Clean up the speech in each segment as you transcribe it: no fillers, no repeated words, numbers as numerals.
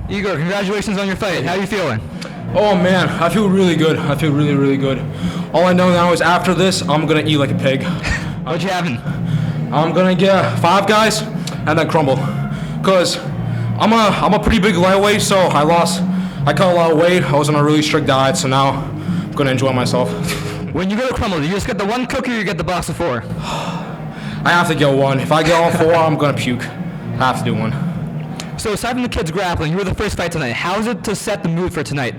Igor, congratulations on your fight. How are you feeling? Oh man, I feel really good. I feel really, really good. All I know now is after this, I'm gonna eat like a pig. What you having? I'm gonna get 5 guys and then crumble. Cause I'm a pretty big lightweight, so I cut a lot of weight. I was on a really strict diet, so now I'm gonna enjoy myself. When you go to crumble, do you just get the 1 cookie or you get the box of 4? I have to get 1. If I get all 4, I'm gonna puke. I have to do 1. So aside from the kids grappling, you were the first fight tonight. How is it to set the mood for tonight?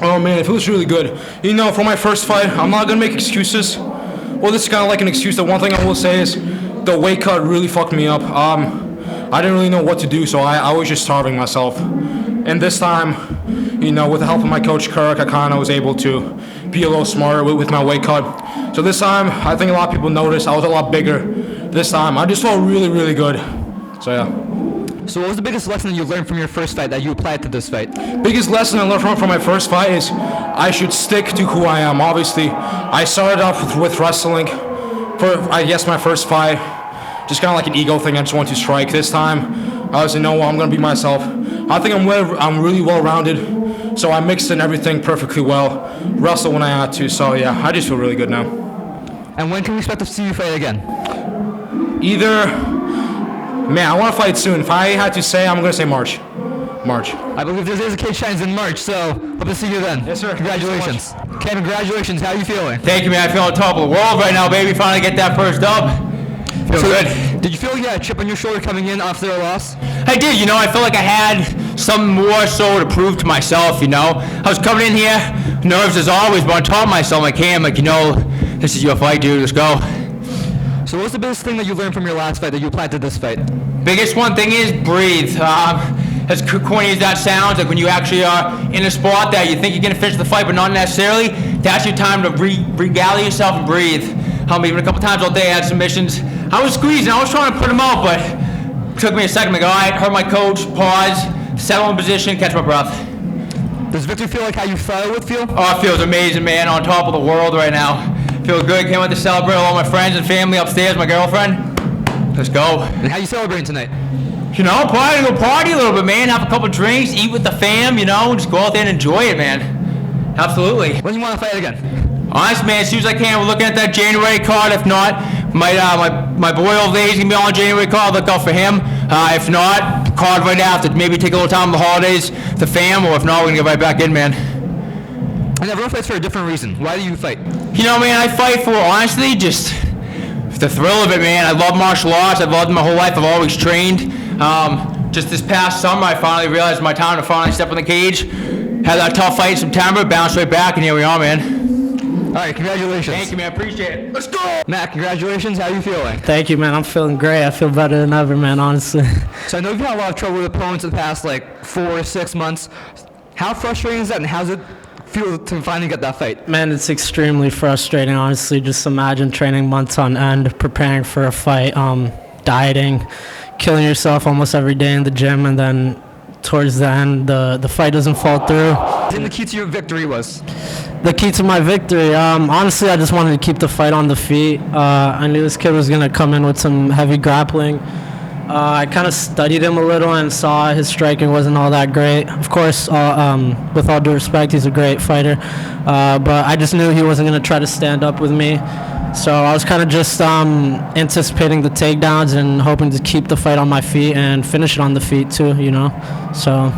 Oh man, it feels really good. You know, for my first fight, I'm not gonna make excuses. Well, this is kind of like an excuse. The one thing I will say is the weight cut really fucked me up. I didn't really know what to do, so I was just starving myself. And this time, you know, with the help of my coach Kirk, I kind of was able to be a little smarter with my weight cut. So this time, I think a lot of people noticed I was a lot bigger. This time, I just felt really, really good. So yeah. So what was the biggest lesson that you learned from your first fight that you applied to this fight? Biggest lesson I learned from my first fight is I should stick to who I am. Obviously, I started off with wrestling for, I guess, my first fight. Just kind of like an ego thing. I just want to strike. This time, I was like, no, I'm going to be myself. I think I'm really well-rounded, so I mixed in everything perfectly well. Wrestle when I had to, so yeah, I just feel really good now. And when can we expect to see you fight again? Man, I want to fight soon. If I had to say, I'm going to say March. I believe there's a cage Shainis in March, so hope to see you then. Yes, sir. Congratulations. So Kevin, congratulations. How are you feeling? Thank you, man. I feel on top of the world right now, baby. Finally get that first dub. Feel good. Did you feel you had a chip on your shoulder coming in after a loss? I did, you know. I felt like I had something more so to prove to myself, you know. I was coming in here, nerves as always, but on top of myself, like, hey, I'm like, you know, this is your fight, dude. Let's go. So what was the biggest thing that you learned from your last fight that you applied to this fight? Biggest one thing is breathe. As corny as that sounds, like when you actually are in a spot that you think you're going to finish the fight, but not necessarily, that's your time to regather yourself and breathe. Even a couple times all day I had submissions. I was squeezing, I was trying to put them out, but it took me a second. Like, all right, heard my coach, pause, settle in position, catch my breath. Does victory feel like how you thought it would feel? Oh, it feels amazing, man. On top of the world right now. Feel good. Can't wait to celebrate with all my friends and family upstairs, my girlfriend. Let's go. And how you celebrating tonight? You know, probably go party a little bit, man. Have a couple drinks, eat with the fam, you know, just go out there and enjoy it, man. Absolutely. When do you want to fight again? Honest, man, as soon as I can. We're looking at that January card. If not, my boy over there, he's going to be on the January card. Look out for him. If not, card right after. Maybe take a little time on the holidays, the fam, or if not, we're going to get right back in, man. And everyone fights for a different reason. Why do you fight? You know, man, I fight for, honestly, just the thrill of it, man. I love martial arts. I've loved it my whole life. I've always trained. Just this past summer, I finally realized my time to finally step in the cage. Had that tough fight in September, bounced right back, and here we are, man. All right, congratulations. Thank you, man. Appreciate it. Let's go. Matt, congratulations. How are you feeling? Thank you, man. I'm feeling great. I feel better than ever, man, honestly. So I know you've had a lot of trouble with opponents in the past, 4 or 6 months. How frustrating is that, and how does it feel to finally get that fight? Man, it's extremely frustrating, honestly. Just imagine training months on end, preparing for a fight, dieting, killing yourself almost every day in the gym, and then towards the end, the fight doesn't fall through. And the key to your victory was? The key to my victory, honestly, I just wanted to keep the fight on the feet. I knew this kid was going to come in with some heavy grappling. I kind of studied him a little and saw his striking wasn't all that great. Of course, with all due respect, he's a great fighter. But I just knew he wasn't going to try to stand up with me. So I was kind of just anticipating the takedowns and hoping to keep the fight on my feet and finish it on the feet too, you know. So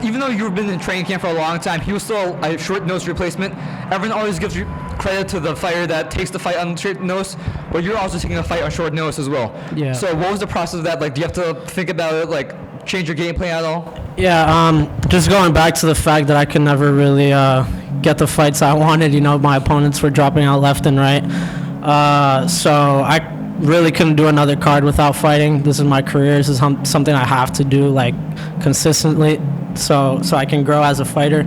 even though you've been in training camp for a long time, he was still a short-nosed replacement. Everyone always gives you credit to the fighter that takes the fight on short nose, but you're also taking a fight on short nose as well. Yeah. So what was the process of that? Do you have to think about it, change your game plan at all? Yeah, just going back to the fact that I could never really get the fights I wanted. You know, my opponents were dropping out left and right. So I really couldn't do another card without fighting. This is my career. This is something I have to do consistently so I can grow as a fighter.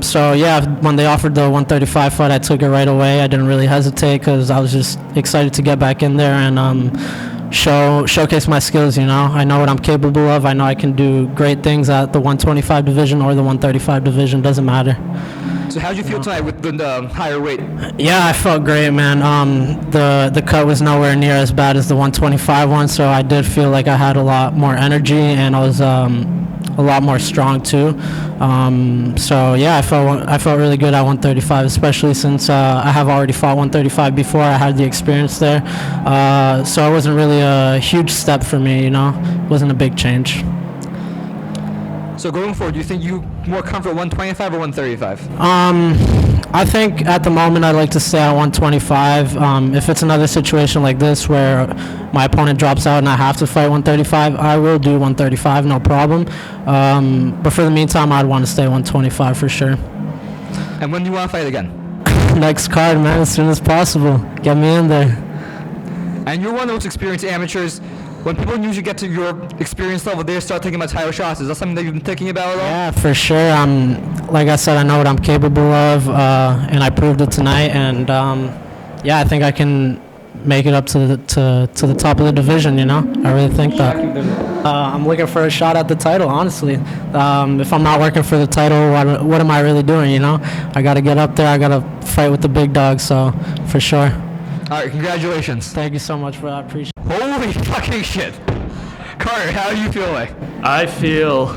So yeah, when they offered the 135 fight, I took it right away. I didn't really hesitate because I was just excited to get back in there and showcase my skills. You know, I know what I'm capable of. I know I can do great things at the 125 division or the 135 division. Doesn't matter. So how did you feel tonight with the higher weight? Yeah, I felt great, man. The cut was nowhere near as bad as the 125 one, so I did feel like I had a lot more energy, and I was a lot more strong too. So yeah, I felt really good at 135, especially since I have already fought 135 before. I had the experience there, so it wasn't really a huge step for me. You know, it wasn't a big change. So going forward, do you think you more comfortable 125 or 135? I think at the moment I'd like to stay at 125. If it's another situation like this where my opponent drops out and I have to fight 135, I will do 135, no problem. But for the meantime, I'd want to stay 125 for sure. And when do you want to fight again? Next card, man, as soon as possible. Get me in there. And you're one of the most experienced amateurs. When people usually get to your experience level, they start thinking about title shots. Is that something that you've been thinking about at all? Yeah, for sure. Like I said, I know what I'm capable of, and I proved it tonight. And yeah, I think I can make it up to the top of the division. You know, I really think that. I'm looking for a shot at the title, honestly. If I'm not working for the title, what am I really doing? You know, I got to get up there. I got to fight with the big dogs. So for sure. All right, congratulations. Thank you so much for that. Appreciate it. Holy fucking shit. Carter, how do you feel like? I feel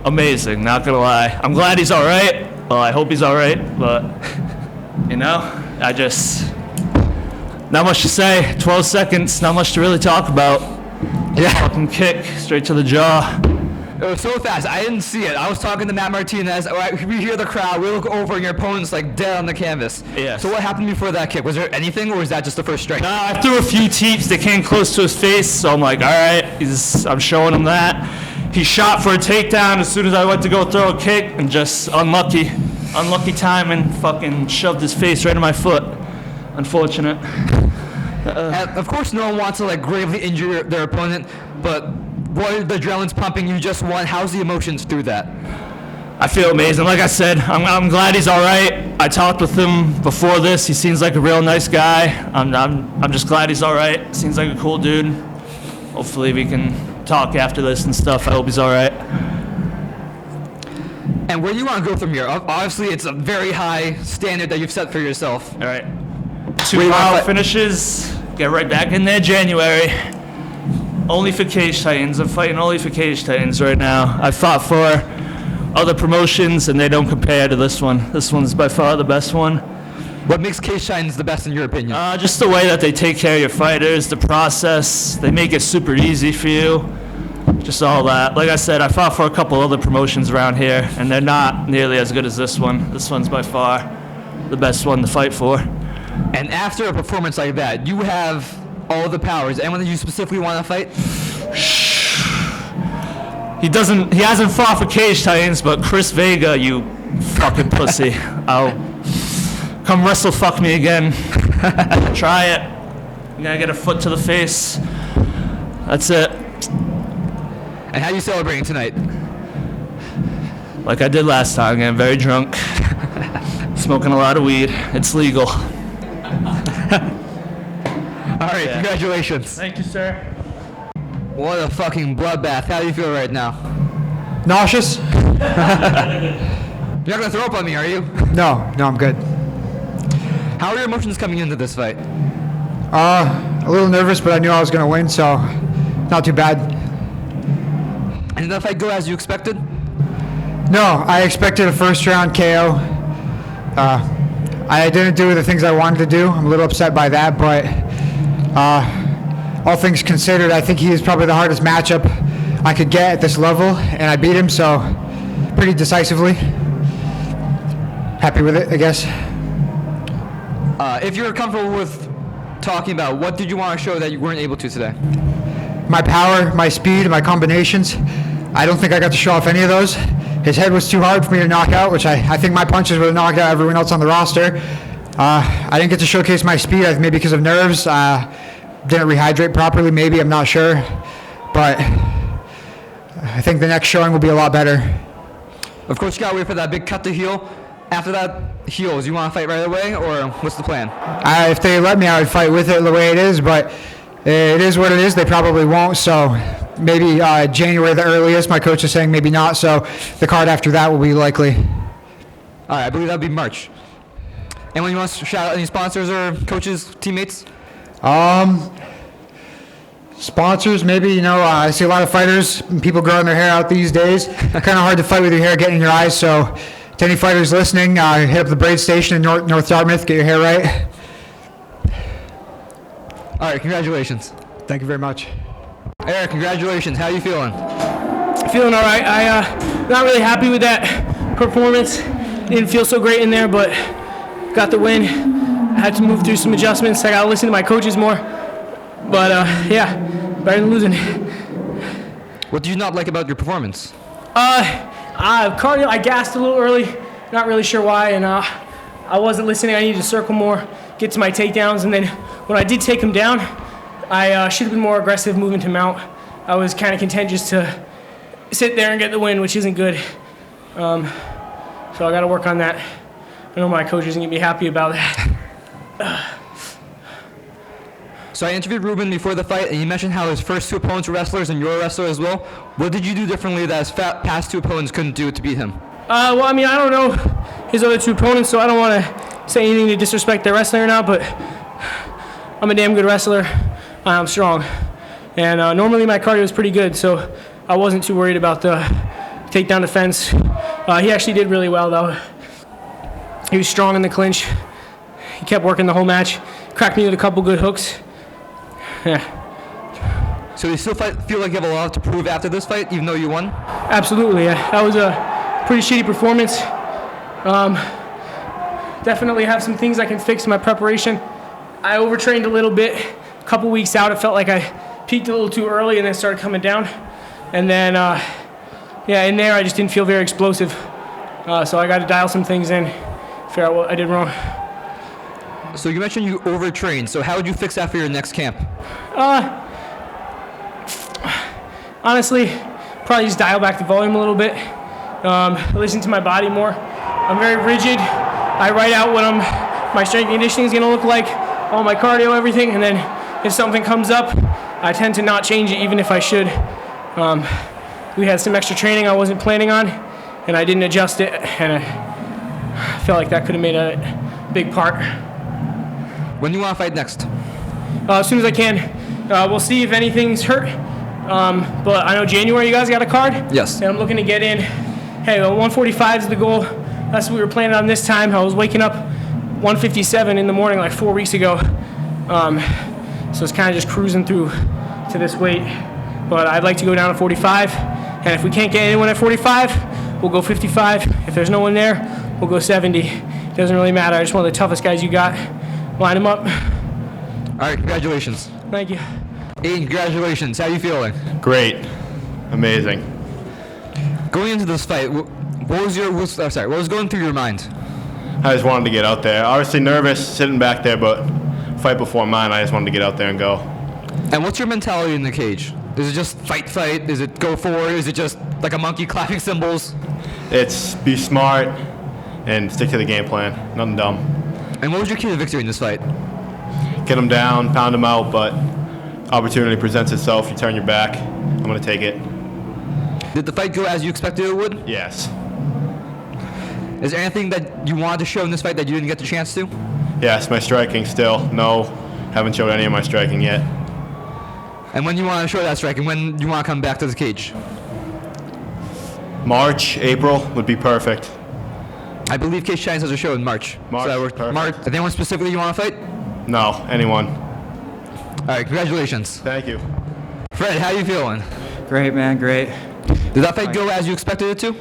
amazing, not gonna lie. I'm glad he's all right. Well, I hope he's all right, but, you know, not much to say. 12 seconds, not much to really talk about. Yeah. Fucking kick, straight to the jaw. It was so fast. I didn't see it. I was talking to Matt Martinez. We hear the crowd. We look over, and your opponent's like dead on the canvas. Yes. So what happened before that kick? Was there anything, or was that just the first strike? Nah, I threw a few teeps. They came close to his face, so I'm like, all right, I'm showing him that. He shot for a takedown as soon as I went to go throw a kick, and just unlucky timing, fucking shoved his face right in my foot. Unfortunate. And of course, no one wants to like gravely injure their opponent, but boy, the adrenaline's pumping. You just won. How's the emotions through that? I feel amazing. Like I said, I'm glad he's all right. I talked with him before this. He seems like a real nice guy. I'm just glad he's all right. Seems like a cool dude. Hopefully we can talk after this and stuff. I hope he's all right. And where do you want to go from here? Obviously, it's a very high standard that you've set for yourself. All right. Where 2 you wanna round fight? finishes. Get right back in there January. Only for Cage Titans. I'm fighting only for Cage Titans right now. I fought for other promotions, and they don't compare to this one. This one's by far the best one. What makes Cage Titans the best in your opinion? Just the way that they take care of your fighters, the process. They make it super easy for you. Just all that. Like I said, I fought for a couple other promotions around here, and they're not nearly as good as this one. This one's by far the best one to fight for. And after a performance like that, you have all the powers. Anyone that you specifically want to fight? He hasn't fought for Cage Titans, but Chris Vega, you fucking pussy. I'll come wrestle fuck me again. Try it. I'm gonna get a foot to the face. That's it. And how are you celebrating tonight? Like I did last time, getting very drunk. Smoking a lot of weed. It's legal. All right, Yeah. congratulations. Thank you, sir. What a fucking bloodbath. How do you feel right now? Nauseous? You're not going to throw up on me, are you? No, I'm good. How are your emotions coming into this fight? A little nervous, but I knew I was going to win, so not too bad. And did that fight go as you expected? No, I expected a first round KO. I didn't do the things I wanted to do. I'm a little upset by that, but all things considered, I think he is probably the hardest matchup I could get at this level, and I beat him, so pretty decisively. Happy with it, I guess. If you're comfortable with talking about, what did you want to show that you weren't able to today? My power, my speed, and my combinations. I don't think I got to show off any of those. His head was too hard for me to knock out, which I think my punches would have knocked out everyone else on the roster. I didn't get to showcase my speed, maybe because of nerves. Didn't rehydrate properly, maybe, I'm not sure. But I think the next showing will be a lot better. Of course, you got to wait for that big cut to heal. After that heals, you want to fight right away, or what's the plan? If they let me, I would fight with it the way it is, but it is what it is. They probably won't, so maybe January the earliest. My coach is saying maybe not, so the card after that will be likely. All right, I believe that would be March. Anyone you want to shout out any sponsors or coaches, teammates? Sponsors, maybe, I see a lot of fighters, people growing their hair out these days. Kind of hard to fight with your hair getting in your eyes, so to any fighters listening, hit up the braid station in North Dartmouth, get your hair right. All right, congratulations. Thank you very much. Eric, congratulations. How are you feeling? Feeling all right. Not really happy with that performance. Didn't feel so great in there, but got the win. I had to move through some adjustments. I got to listen to my coaches more. But, better than losing. What did you not like about your performance? Cardio, I gassed a little early. Not really sure why, and I wasn't listening. I needed to circle more, get to my takedowns, and then when I did take them down, I should have been more aggressive moving to mount. I was kind of content just to sit there and get the win, which isn't good. So I got to work on that. I know my coach isn't going to be happy about that. So I interviewed Ruben before the fight, and he mentioned how his first two opponents were wrestlers and you're a wrestler as well. What did you do differently that his past two opponents couldn't do to beat him? Well, I mean, I don't know his other two opponents, so I don't want to say anything to disrespect their wrestling or not, but I'm a damn good wrestler. I'm strong. And normally my cardio is pretty good, so I wasn't too worried about the takedown defense. He actually did really well, though. He was strong in the clinch. He kept working the whole match. Cracked me with a couple good hooks. Yeah. So you still feel like you have a lot to prove after this fight, even though you won? Absolutely, yeah. That was a pretty shitty performance. Definitely have some things I can fix in my preparation. I overtrained a little bit. A couple weeks out, it felt like I peaked a little too early and then started coming down. And then, in there I just didn't feel very explosive. So I got to dial some things in, figure out what I did wrong. So you mentioned you overtrained. So how would you fix that for your next camp? Honestly, probably just dial back the volume a little bit. Listen to my body more. I'm very rigid. I write out what my strength and conditioning is going to look like, all my cardio, everything, and then if something comes up, I tend to not change it even if I should. We had some extra training I wasn't planning on, and I didn't adjust it, and I felt like that could have made a big part. When do you want to fight next? As soon as I can. We'll see if anything's hurt. But I know January you guys got a card? Yes. And I'm looking to get in. Hey, 145 is the goal. That's what we were planning on this time. I was waking up 157 in the morning like 4 weeks ago. So it's kind of just cruising through to this weight. But I'd like to go down to 45. And if we can't get anyone at 45, we'll go 55. If there's no one there, we'll go 70. It doesn't really matter. I just want the toughest guys you got. Line them up. All right, congratulations. Thank you. Aidan, congratulations. How are you feeling? Great. Amazing. Going into this fight, what was going through your mind? I just wanted to get out there. Obviously nervous sitting back there, but fight before mine, I just wanted to get out there and go. And what's your mentality in the cage? Is it just fight? Is it go forward? Is it just like a monkey clapping cymbals? It's be smart and stick to the game plan. Nothing dumb. And what was your key to victory in this fight? Get them down, pound them out, but opportunity presents itself. You turn your back. I'm going to take it. Did the fight go as you expected it would? Yes. Is there anything that you wanted to show in this fight that you didn't get the chance to? Yes, my striking still. No, haven't showed any of my striking yet. And when you want to show that striking, when you want to come back to the cage? March, April would be perfect. I believe Shainis has a show in March. March, So that works. perfect. March. Is anyone specifically you want to fight? No, anyone. All right, congratulations. Thank you. Fred, how you feeling? Great, man, great. Did that fight go as you expected it to?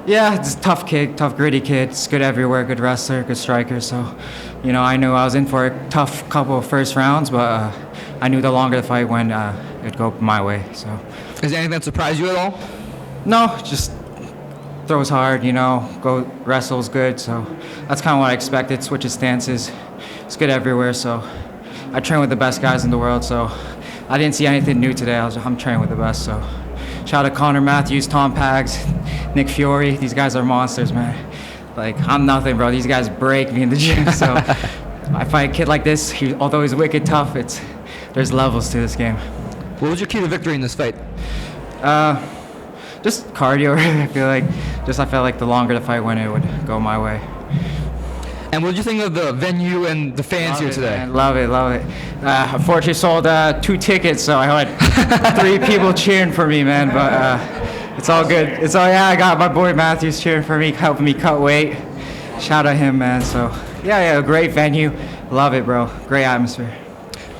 Yeah, it's a tough kid, tough, gritty kid. It's good everywhere, good wrestler, good striker. So, I knew I was in for a tough couple of first rounds, but I knew the longer the fight went, it'd go my way. So, Is there anything that surprised you at all? no, just throws hard, go wrestles good. So that's kind of what I expected. Switches stances. It's good everywhere. So I train with the best guys in the world. So I didn't see anything new today. I'm training with the best. So shout out to Connor Matthews, Tom Pags, Nick Fiore. These guys are monsters, man. Like, I'm nothing, bro. These guys break me in the gym. So I fight a kid like this, although he's wicked tough, there's levels to this game. What was your key to victory in this fight? just cardio. I felt like the longer the fight went, it would go my way. And what did you think of the venue and the fans here today? Man. Love it. Unfortunately, sold 2 tickets, so I had 3 people cheering for me, man. But it's all good. I got my boy Matthews cheering for me, helping me cut weight. Shout out him, man. So yeah, great venue. Love it, bro. Great atmosphere.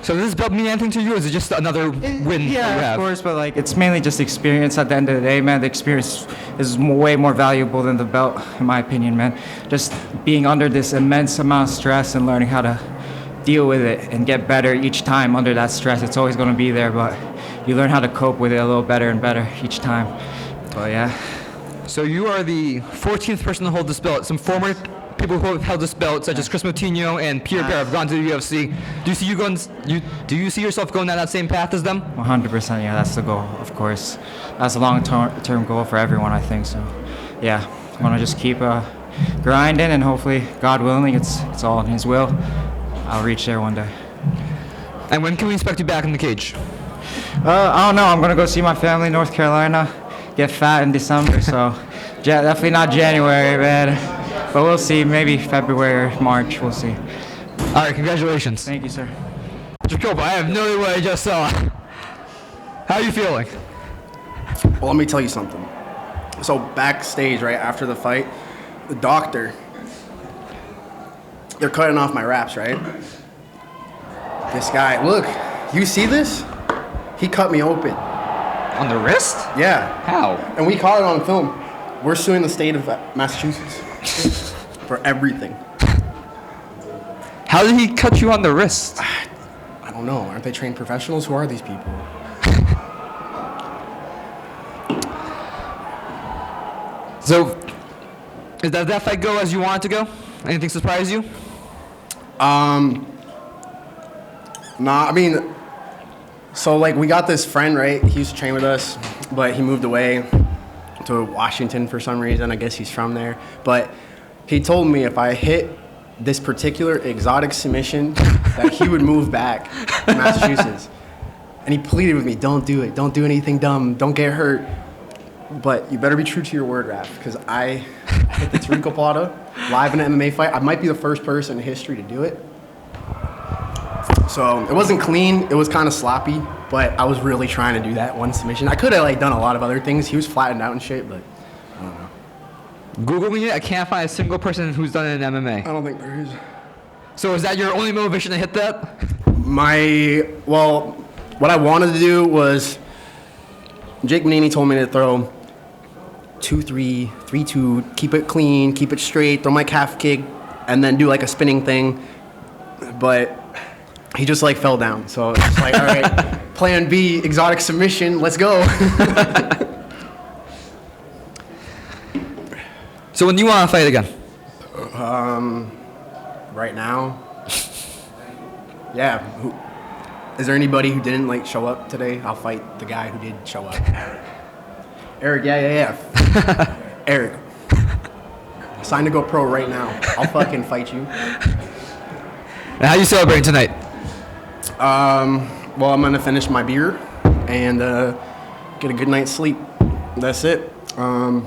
So does this belt mean anything to you, or is it just another win that you Yeah, have? of course, but like it's mainly just experience at the end of the day, man. The experience is way more valuable than the belt, in my opinion, man. Just being under this immense amount of stress and learning how to deal with it and get better each time under that stress. It's always going to be there, but you learn how to cope with it a little better and better each time. But yeah. So you are the 14th person to hold this belt. Some former people who have held this belt, such as Kris Moutinho and Polvere, have gone to the UFC. Do you see yourself going down that same path as them? 100%, yeah, that's the goal, of course. That's a long-term goal for everyone, I think. So, yeah, I'm gonna just keep grinding, and hopefully, God willing, it's all in His will. I'll reach there one day. And when can we expect you back in the cage? I don't know. I'm gonna go see my family in North Carolina, get fat in December. So, definitely not January, man. But we'll see. Maybe February or March. We'll see. All right, congratulations. Thank you, sir. Jacobo, I have no idea what I just saw. How are you feeling? Well, let me tell you something. So backstage, right after the fight, the doctor, they're cutting off my wraps, right? This guy, look, you see this? He cut me open. On the wrist? Yeah. How? And we caught it on film. We're suing the state of Massachusetts for everything. How did he cut you on the wrist? I don't know. Aren't they trained professionals? Who are these people? So, did that fight go as you wanted to go? Anything surprise you? Nah, I mean, so like we got this friend, right? He used to train with us, but he moved away to Washington for some reason. I guess he's from there. But he told me if I hit this particular exotic submission that he would move back to Massachusetts. And he pleaded with me, don't do it. Don't do anything dumb. Don't get hurt. But you better be true to your word, Raph, because I hit the Tarico Plata live in an MMA fight. I might be the first person in history to do it. So it wasn't clean. It was kind of sloppy, but I was really trying to do that one submission. I could have like done a lot of other things. He was flattened out and shit, but I don't know. Googling it, I can't find a single person who's done it in MMA. I don't think there is. So is that your only motivation to hit that? Well, what I wanted to do was, Jake Manini told me to throw 2-3, 3-2, keep it clean, keep it straight, throw my calf kick, and then do like a spinning thing. But he just like fell down. So it's like, all right, plan B, exotic submission, let's go. So when do you want to fight again? Right now? Yeah. Is there anybody who didn't like show up today? I'll fight the guy who did show up. Eric, yeah. Eric. Sign to go pro right now. I'll fucking fight you. And how you celebrating tonight? Well, I'm gonna finish my beer and get a good night's sleep. That's it. I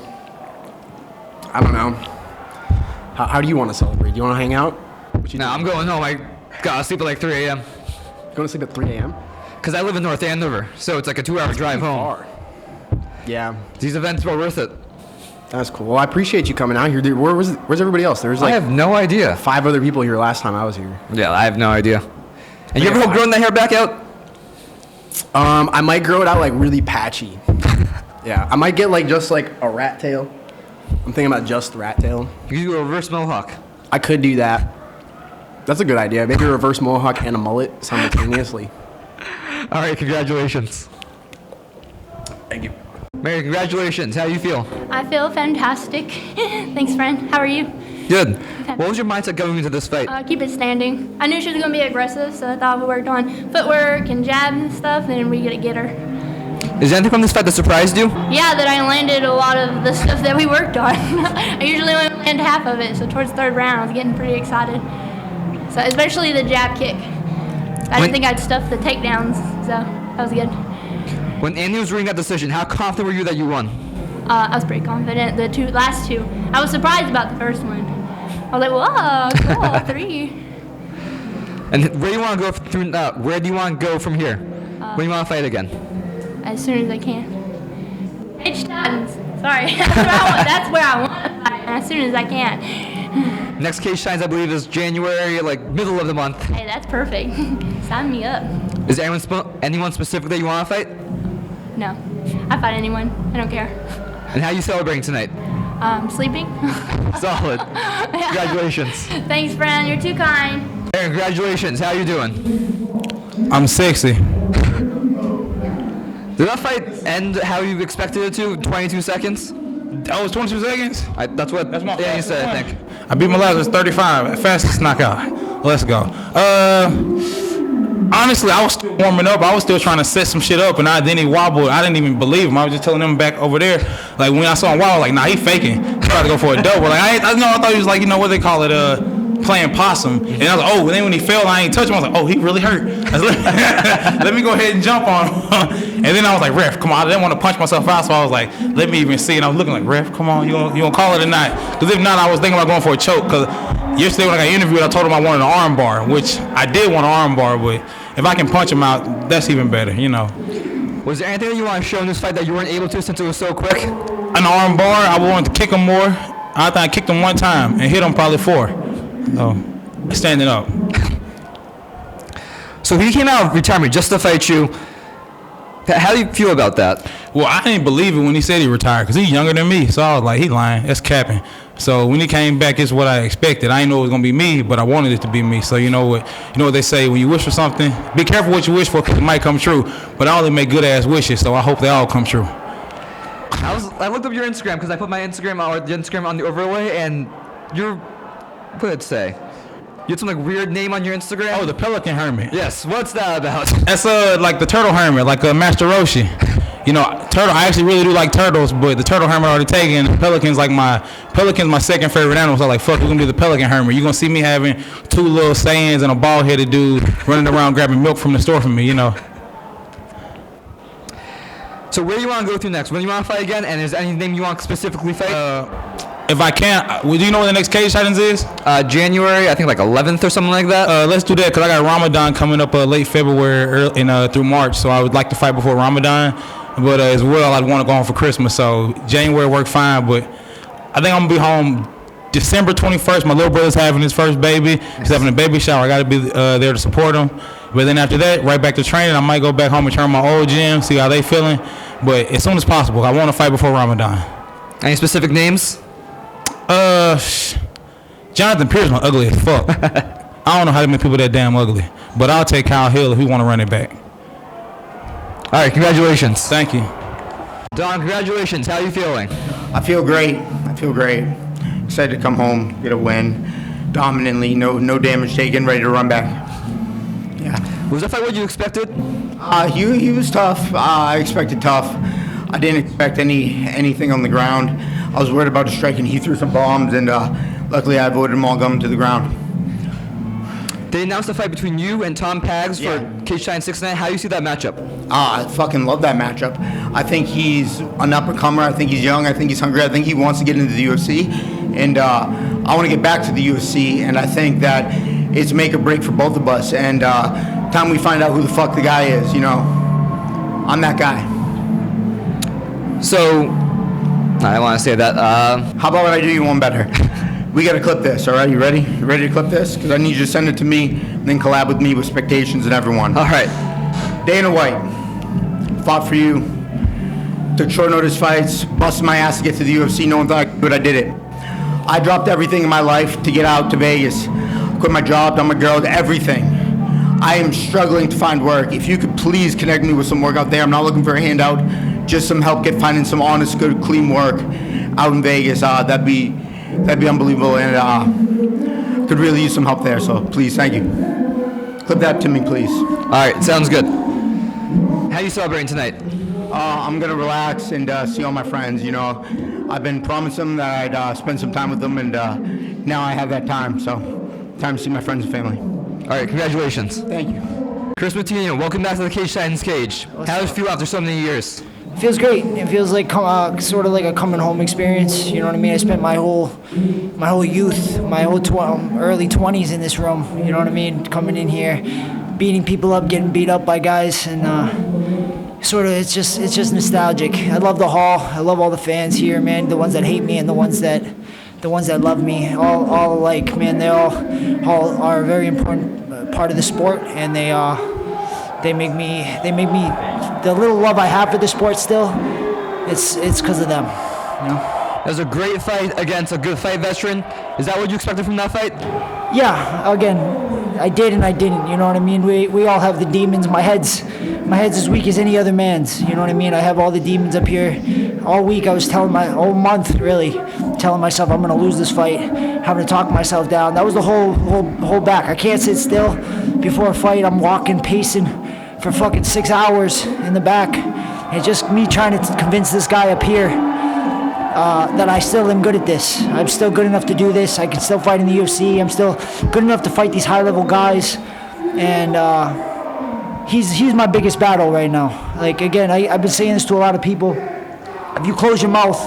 don't know. How do you want to celebrate? Do you want to hang out? I'm going home. I gotta sleep at like 3 a.m. Going to sleep at 3 a.m.? Because I live in North Andover, so it's like a 2-hour drive home. Far. Yeah. These events were worth it. That's cool. Well, I appreciate you coming out here. Dude, where's everybody else? There was like I have no idea. 5 other people here last time I was here. Yeah, I have no idea. And you ever grown that hair back out? I might grow it out like really patchy. Yeah, I might get like just like a rat tail. I'm thinking about just rat tail. You could do a reverse mohawk. I could do that. That's a good idea. Maybe a reverse mohawk and a mullet simultaneously. All right, congratulations. Thank you. Mary, congratulations. How do you feel? I feel fantastic. Thanks, friend. How are you? Good. What was your mindset going into this fight? Keep it standing. I knew she was going to be aggressive, so I thought we worked on footwork and jab and stuff, and we could get her. Is there anything from this fight that surprised you? Yeah, that I landed a lot of the stuff that we worked on. I usually only land half of it, so towards the 3rd round, I was getting pretty excited. So especially the jab kick. I didn't think I'd stuff the takedowns, so that was good. When Andy was reading that decision, how confident were you that you won? I was pretty confident. The last two, I was surprised about the first one. I was like, whoa, cool, 3. And where do you want to go through? Where do you want to go from here? When do you want to fight again? As soon as I can. H times. Sorry, that's where I want to fight. As soon as I can. Next cage shines, I believe, is January, like middle of the month. Hey, that's perfect. Sign me up. Is there anyone specific that you want to fight? No, I fight anyone. I don't care. And how are you celebrating tonight? Sleeping. Solid. Congratulations. Thanks, friend. You're too kind. Aaron, congratulations. How are you doing? I'm sexy. Did that fight end how you expected it to? 22 seconds? That was 22 seconds? That's my Danny said, I think. I beat my last was 35. Fastest knockout. Let's go. Honestly, I was still warming up. I was still trying to set some shit up, and then he wobbled. I didn't even believe him. I was just telling him back over there. Like, when I saw him wobble, like, nah, he faking. He tried to go for a double. Like, I thought he was like, what they call it, playing possum. And I was like, oh, and then when he fell, I ain't touch him. I was like, oh, he really hurt. I was like, let me go ahead and jump on him. And then I was like, ref, come on. I didn't want to punch myself out, so I was like, let me even see. And I was looking like, ref, come on, you gonna call it or not? Because if not, I was thinking about going for a choke. Because yesterday when I got interviewed, I told him I wanted an arm bar, which I did want an arm bar, but if I can punch him out, that's even better, Was there anything that you want to show in this fight that you weren't able to since it was so quick? An arm bar, I wanted to kick him more. I think I kicked him one time and hit him probably 4. So, standing up. So he came out of retirement just to fight you. How do you feel about that? Well, I didn't believe it when he said he retired because he's younger than me. So I was like, he lying. That's capping. So when he came back, it's what I expected. I didn't know it was going to be me, but I wanted it to be me. So you know what they say, when you wish for something, be careful what you wish for because it might come true. But I only make good-ass wishes, so I hope they all come true. I looked up your Instagram because I put my Instagram on the overlay, and what did it say? You had some weird name on your Instagram? Oh, the Pelican Hermit. Yes, what's that about? That's like the Turtle Hermit, like Master Roshi. Turtle. I actually really do like turtles, but the Turtle Hermit already taken. Pelican's my second favorite animal. So I was like, fuck, we're gonna do the Pelican Hermit. You're gonna see me having 2 little Saiyans and a bald-headed dude running around grabbing milk from the store for me, So where do you want to go to next? When do you want to fight again? And is there anything you want to specifically fight? If I can, do you know when the next cage sightings is? January, I think 11th or something like that. Let's do that because I got Ramadan coming up late February through March, so I would like to fight before Ramadan. But as well, I'd want to go home for Christmas, so January worked fine. But I think I'm going to be home December 21st. My little brother's having his first baby. He's having a baby shower. I got to be there to support him. But then after that, right back to training. I might go back home and turn my old gym, see how they feeling. But as soon as possible, I want to fight before Ramadan. Any specific names? Jonathan Pearson ugly as fuck. I don't know how to make people that damn ugly. But I'll take Kyle Hill if he want to run it back. All right, congratulations. Thank you. Don, congratulations. How are you feeling? I feel great. Excited to come home, get a win. Dominantly, no damage taken, ready to run back. Yeah. Was that fight what you expected? He was tough. I expected tough. I didn't expect anything on the ground. I was worried about the striking. He threw some bombs, and luckily I avoided them all coming to the ground. They announced a fight between you and Tom Pags for Cage Shine 6-9. How do you see that matchup? I fucking love that matchup. I think he's an up-and-comer. I think he's young. I think he's hungry. I think he wants to get into the UFC. And I want to get back to the UFC. And I think that it's make or break for both of us. And time we find out who the fuck the guy is, I'm that guy. So, I want to say that. How about I do you one better? We got to clip this, all right? You ready? You ready to clip this? Because I need you to send it to me and then collab with me with Spectations and everyone. All right. Dana White fought for you. Took short notice fights. Busted my ass to get to the UFC. No one thought I could, but I did it. I dropped everything in my life to get out to Vegas. Quit my job, done my girl, everything. I am struggling to find work. If you could please connect me with some work out there. I'm not looking for a handout. Just some help finding some honest, good, clean work out in Vegas. That'd be unbelievable, and could really use some help there. So please, thank you. Clip that to me, please. All right, sounds good. How are you celebrating tonight? I'm gonna relax and see all my friends. I've been promising them that I'd spend some time with them, and now I have that time. So, time to see my friends and family. All right, congratulations. Thank you. Kris Moutinho, welcome back to the Cage Titans cage. How does it feel after so many years? Feels great. It feels like sort of like a coming home experience. You know what I mean? I spent my whole youth, my whole early 20s in this room. You know what I mean? Coming in here, beating people up, getting beat up by guys, and sort of it's just nostalgic. I love the hall. I love all the fans here, man. The ones that hate me and the ones that love me. All alike, man. They all are a very important part of the sport, and they make me the little love I have for the sport still. It's because of them, you know. That was a great fight against a good fight veteran. Is that what you expected from that fight? Yeah, again, I did and I didn't, you know what I mean? We all have the demons. My head's as weak as any other man's, you know what I mean? I have all the demons up here. All week I was all month really, telling myself I'm gonna lose this fight, having to talk myself down. That was the whole back. I can't sit still before a fight. I'm walking, pacing for fucking 6 hours in the back. It's just me trying to convince this guy up here that I still am good at this. I'm still good enough to do this. I can still fight in the UFC. I'm still good enough to fight these high-level guys. And he's my biggest battle right now. Like, again, I've been saying this to a lot of people. If you close your mouth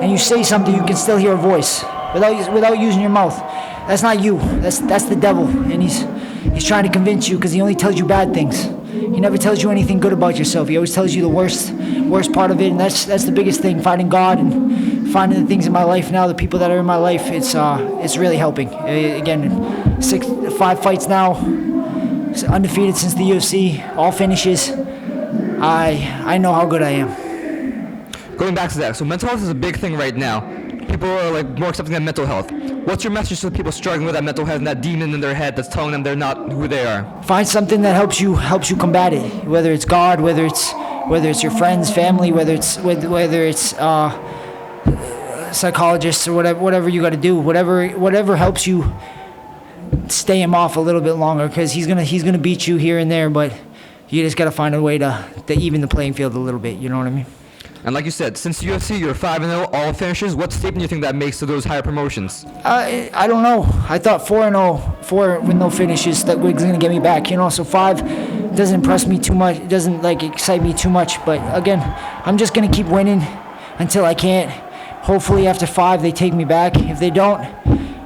and you say something, you can still hear a voice without using your mouth. That's not you. That's the devil. And he's trying to convince you because he only tells you bad things. He never tells you anything good about yourself. He always tells you the worst part of it, and that's the biggest thing. Finding God and finding the things in my life now, the people that are in my life. It's really helping. Again, 5 fights now, undefeated since the UFC, all finishes. I know how good I am. Going back to that, so mental health is a big thing right now. People are like more accepting of mental health. What's your message to the people struggling with that mental health and that demon in their head that's telling them they're not who they are? Find something that helps you combat it. Whether it's God, whether it's your friends, family, whether it's psychologists or whatever you got to do. Whatever helps you stay him off a little bit longer, because he's gonna beat you here and there, but you just got to find a way to even the playing field a little bit. You know what I mean? And like you said, since UFC, you're 5-0, all finishes. What statement do you think that makes to those higher promotions? I don't know. I thought 4-0, 4 with no finishes, that was going to get me back. You know, so 5 doesn't impress me too much. It doesn't excite me too much. But again, I'm just going to keep winning until I can't. Hopefully after 5, they take me back. If they don't,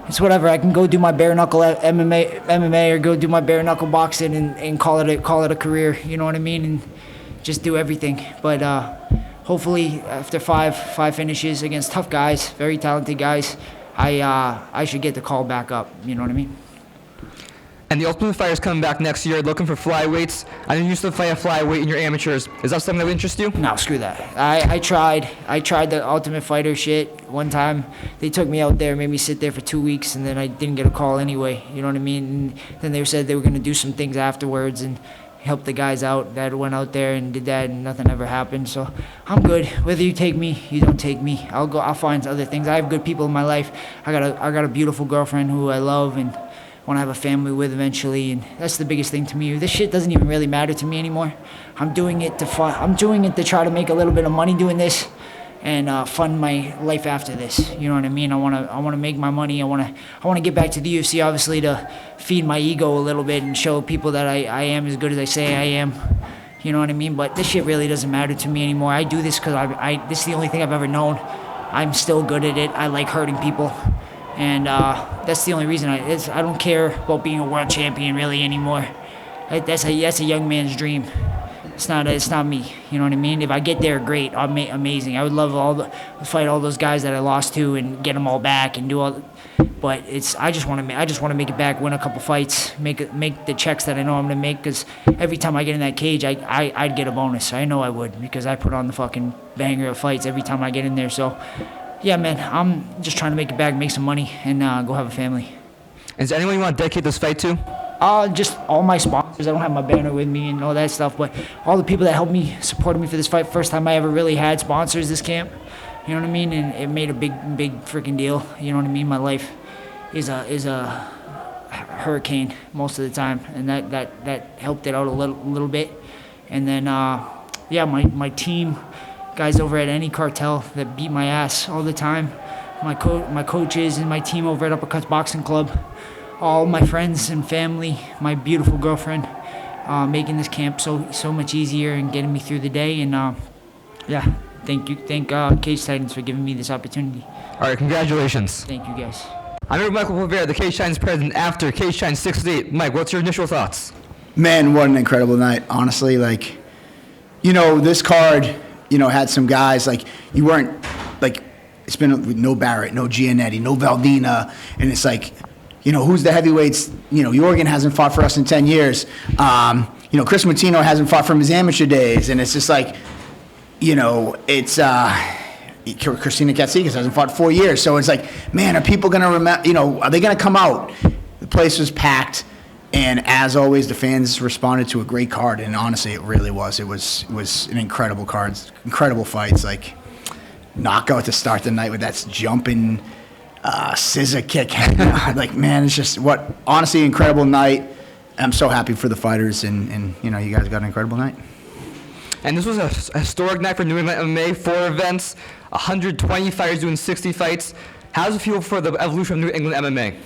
it's whatever. I can go do my bare knuckle MMA or go do my bare knuckle boxing and call it a career. You know what I mean? And just do everything. But hopefully, after 5 finishes against tough guys, very talented guys, I should get the call back up. You know what I mean? And the Ultimate Fighter's coming back next year, looking for flyweights. I know you used to fight a flyweight in your amateurs. Is that something that would interest you? No, screw that. I tried the Ultimate Fighter shit one time. They took me out there, made me sit there for 2 weeks, and then I didn't get a call anyway. You know what I mean? And then they said they were going to do some things afterwards and help the guys out that went out there and did that, and nothing ever happened. So I'm good. Whether you take me, you don't take me. I'll find other things. I have good people in my life. I got a beautiful girlfriend who I love and want to have a family with eventually, and that's the biggest thing to me. This shit doesn't even really matter to me anymore. I'm doing it to fun. I'm doing it to try to make a little bit of money doing this, and fund my life after this. You know what I mean? I want to make my money. I want to get back to the UFC, obviously, to feed my ego a little bit and show people that I am as good as I say I am. You know what I mean? But this shit really doesn't matter to me anymore. I do this because this is the only thing I've ever known. I'm still good at it. I like hurting people. And that's the only reason I don't care about being a world champion really anymore. That's a young man's dream. It's not me. You know what I mean? If I get there, great. Amazing. I would love to fight all those guys that I lost to and get them all back and do all. But I just want to make it back, win a couple fights, make the checks that I know I'm gonna make. Because every time I get in that cage, I'd get a bonus. I know I would, because I put on the fucking banger of fights every time I get in there. So. Yeah, man, I'm just trying to make it back, make some money, and go have a family. Is there anyone you want to dedicate this fight to? Just all my sponsors. I don't have my banner with me and all that stuff, but all the people that helped me, supported me for this fight. First time I ever really had sponsors this camp. You know what I mean? And it made a big freaking deal. You know what I mean? My life is a hurricane most of the time, and that helped it out a little bit. And then my team. Guys over at any cartel that beat my ass all the time, my coaches and my team over at Uppercuts Boxing Club, all my friends and family, my beautiful girlfriend, making this camp so much easier and getting me through the day. And Yeah, thank you. Thank Cage Titans for giving me this opportunity. All right, congratulations. Thank you, guys. I'm here with Michael Polvere, the Cage Titans president after Cage Titans 68. Mike, what's your initial thoughts? Man, what an incredible night. Honestly, like, you know, this card, you know, had some guys, like, you weren't, like, it's been with no Barrett, no Giannetti, no Valdina, and it's like, you know, who's the heavyweights? You know, Yorgan hasn't fought for us in 10 years. You know, Kris Moutinho hasn't fought from his amateur days, and it's just like, you know, it's, Christina Katsikas hasn't fought 4 years, so it's like, man, are people going to remember, you know, are they going to come out? The place was packed. And as always, the fans responded to a great card, and honestly, it really was. It was an incredible card, incredible fights. Like knockout to start the night with that jumping scissor kick. Like, man, it's just honestly, incredible night. I'm so happy for the fighters, and you know, you guys got an incredible night. And this was a historic night for New England MMA. 4 events, 120 fighters doing 60 fights. How does it feel for the evolution of New England MMA?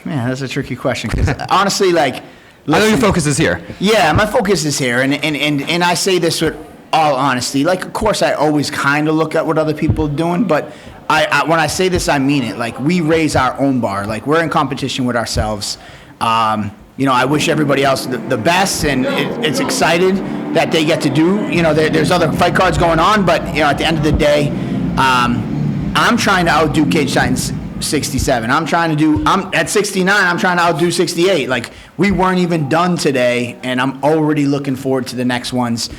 Man, that's a tricky question, because honestly, like, I know your focus is here. Yeah, my focus is here, and I say this with all honesty. Like, of course, I always kind of look at what other people are doing, but I when I say this, I mean it. Like, we raise our own bar. Like, we're in competition with ourselves. You know, I wish everybody else the best, and it's excited that they get to do. You know, there's other fight cards going on, but you know, at the end of the day, I'm trying to outdo Cage Titans 67. I'm at 69. I'm trying to outdo 68. Like, we weren't even done today, and I'm already looking forward to the next ones.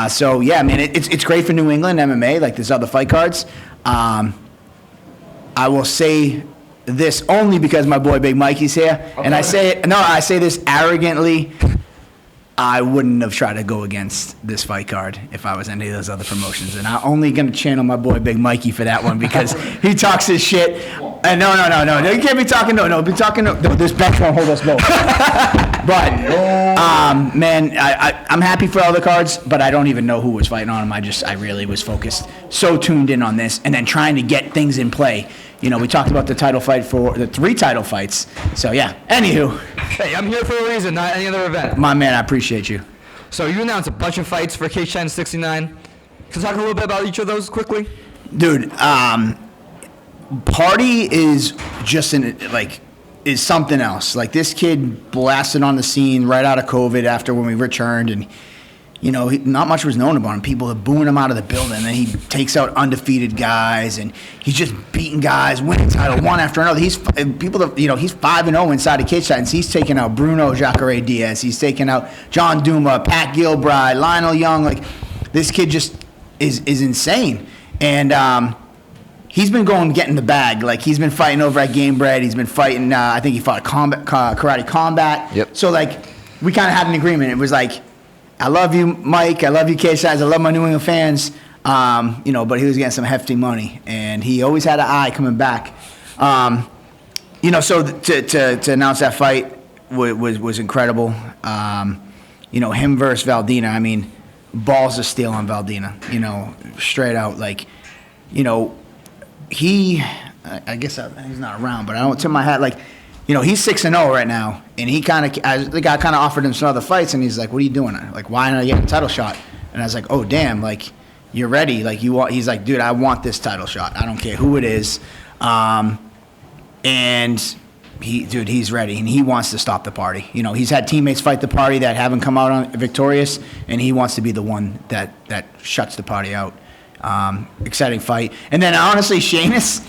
So yeah, man, it's great for New England MMA. Like, there's other fight cards. I will say this only because my boy Big Mikey's here, and I say this arrogantly. I wouldn't have tried to go against this fight card if I was any of those other promotions. And I'm only going to channel my boy Big Mikey for that one, because he talks his shit. And no, you can't be talking, this bench won't hold us both. But, man, I'm happy for all the cards, but I don't even know who was fighting on them. I really was focused, so tuned in on this, and then trying to get things in play. You know, we talked about the title fight for the 3 title fights. So, yeah. Anywho. Hey, I'm here for a reason, not any other event. My man, I appreciate you. So you announced a bunch of fights for Cage Titans 69. Can you talk a little bit about each of those quickly? Dude, Party is just is something else. Like, this kid blasted on the scene right out of COVID after when we returned, and you know, not much was known about him. People are booing him out of the building, and then he takes out undefeated guys, and he's just beating guys, winning title one after another. He's 5-0 inside of Cage Titans. He's taking out Bruno Jacare Diaz. He's taking out John Duma, Pat Gilbride, Lionel Young. Like, this kid just is insane, and he's been getting the bag. Like, he's been fighting over at Game Bread. He's been fighting. I think he fought Karate Combat. Yep. So like, we kind of had an agreement. It was like, I love you, Mike. I love you, Cage Titans. I love my New England fans. You know, but he was getting some hefty money, and he always had an eye coming back. You know, so to announce that fight was incredible. You know, him versus Valdina. I mean, balls of steel on Valdina. You know, straight out. Like, you know, I guess he's not around, but I don't tip my hat. Like, you know, he's 6-0 right now, and the guy kind of offered him some other fights, and he's like, "What are you doing?" Like, "Why not get a title shot?" And I was like, "Oh, damn! Like, you're ready? Like, you want?" He's like, "Dude, I want this title shot. I don't care who it is." And he's ready, and he wants to stop the party. You know, he's had teammates fight the party that haven't come out victorious, and he wants to be the one that shuts the party out. Exciting fight. And then honestly, Shainis.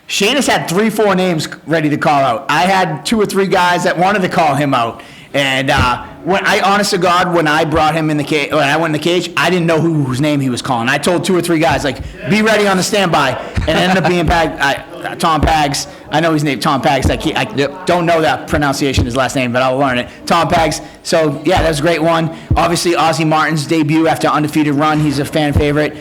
Shainis had 3-4 names ready to call out. I had 2 or 3 guys that wanted to call him out. And when honest to God, when I brought him in the cage, when I went in the cage, I didn't know whose name he was calling. I told 2 or 3 guys, like, be ready on the standby. And it ended up being Tom Pags. I know his name, Tom Pags. I don't know that pronunciation, his last name, but I'll learn it. Tom Pags. So, yeah, that was a great one. Obviously, Ozzie Martin's debut after undefeated run. He's a fan favorite.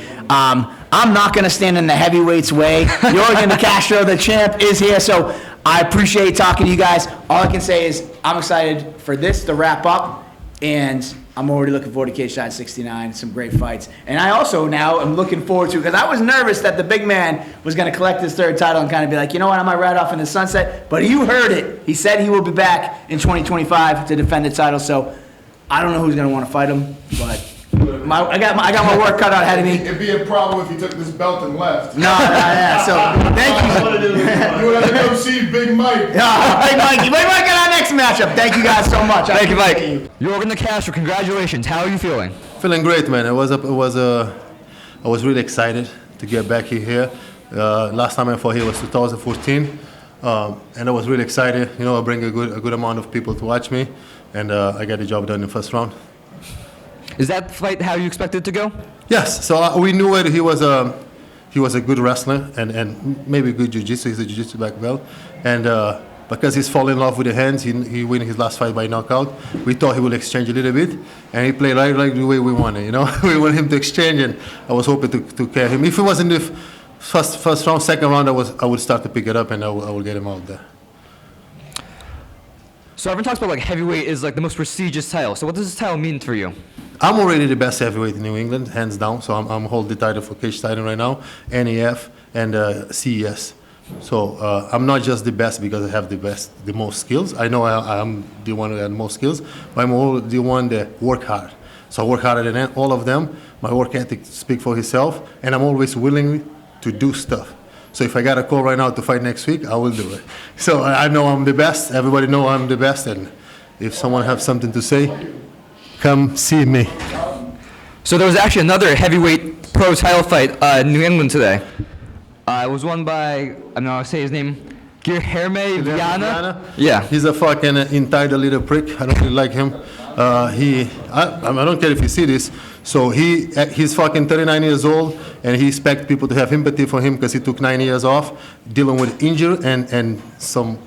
I'm not going to stand in the heavyweights way. Yorgan De Castro, the champ, is here. So I appreciate talking to you guys. All I can say is I'm excited for this to wrap up, and I'm already looking forward to Cage Titans 69, some great fights. And I also now am looking forward to, because I was nervous that the big man was going to collect his 3rd title and kind of be like, you know what, I might ride off in the sunset. But you heard it. He said he will be back in 2025 to defend the title. So I don't know who's gonna want to fight him, but I got my work cut out ahead of me. It'd be a problem if he took this belt and left. No, yeah. So thank you. You would have to come see Big Mike. Yeah, Big Mike. Big Mike in our next matchup. Thank you guys so much. Thank you, Mike. Yorgan De Castro, congratulations. How are you feeling? Feeling great, man. I was really excited to get back here. Last time I fought here was 2014, and I was really excited. You know, I bring a good amount of people to watch me, and I got the job done in the first round. Is that fight how you expected it to go? Yes. So we knew it. He was a good wrestler and maybe good jiu-jitsu. He's a jiu-jitsu black belt, and because he's fallen in love with the hands, he won his last fight by knockout. We thought he would exchange a little bit, and he played right the way we wanted. You know, we want him to exchange, and I was hoping to carry him. If it was in the first round, second round, I would start to pick it up, and I would get him out there. So everyone talks about like heavyweight is like the most prestigious title. So what does this title mean for you? I'm already the best heavyweight in New England, hands down. So I'm holding the title for cage title right now, NAF and CES. So I'm not just the best because I have the most skills. I know I'm the one who has the most skills, but I'm all the one that work hard. So I work harder than all of them. My work ethic speaks for itself, and I'm always willing to do stuff. So if I got a call right now to fight next week, I will do it. So I know I'm the best. Everybody know I'm the best, and if someone has something to say, come see me. So there was actually another heavyweight pro title fight in New England today. It was won by, I'm not going to say his name, Guiliani. Yeah. He's a fucking entitled little prick. I don't really like him. I don't care if you see this. So he's fucking 39 years old, and he expects people to have empathy for him because he took 9 years off dealing with injury and some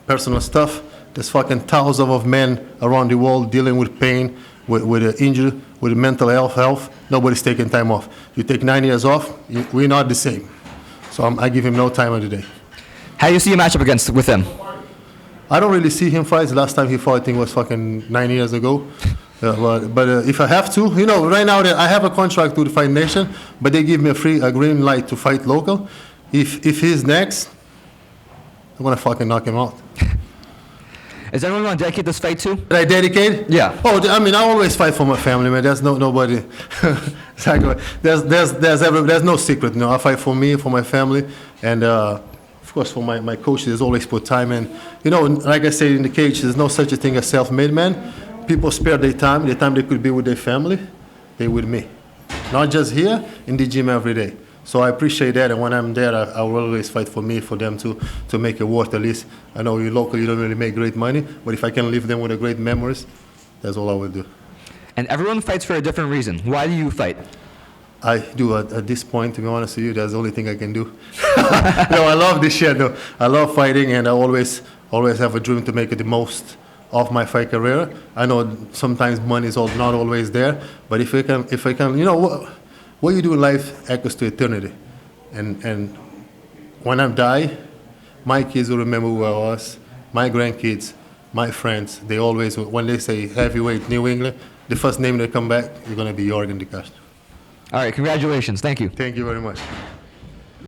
personal stuff. There's fucking thousands of men around the world dealing with pain, with injury, with mental health. Nobody's taking time off. You take 9 years off, we're not the same. So I give him no time of the day. How do you see a matchup with him? I don't really see him fight. The last time he fought, I think, was fucking 9 years ago. But if I have to, you know, right now I have a contract with Fight Nation, but they give me a green light to fight local. If he's next, I'm gonna fucking knock him out. Is anyone going to dedicate this fight to? Did I dedicate? Yeah. Oh, I mean, I always fight for my family, man. There's nobody. There's no secret. You know, I fight for me, for my family, and of course for my coach. There's always put time in. You know, like I say in the cage, there's no such a thing as self-made man. People spare their time they could be with their family, they with me. Not just here, in the gym every day. So I appreciate that, and when I'm there, I will always fight for me, for them to make it worth at least. I know you're local, you don't really make great money, but if I can leave them with a great memories, that's all I will do. And everyone fights for a different reason. Why do you fight? I do at this point, to be honest with you, that's the only thing I can do. No, I love this shit, no. I love fighting, and I always have a dream to make it the most of my fight career. I know sometimes money is not always there, but if I can, you know, what you do in life echoes to eternity. And when I die, my kids will remember who I was, my grandkids, my friends, they always, when they say heavyweight New England, the first name that come back is going to be Yorgan De Castro. All right, congratulations. Thank you. Thank you very much.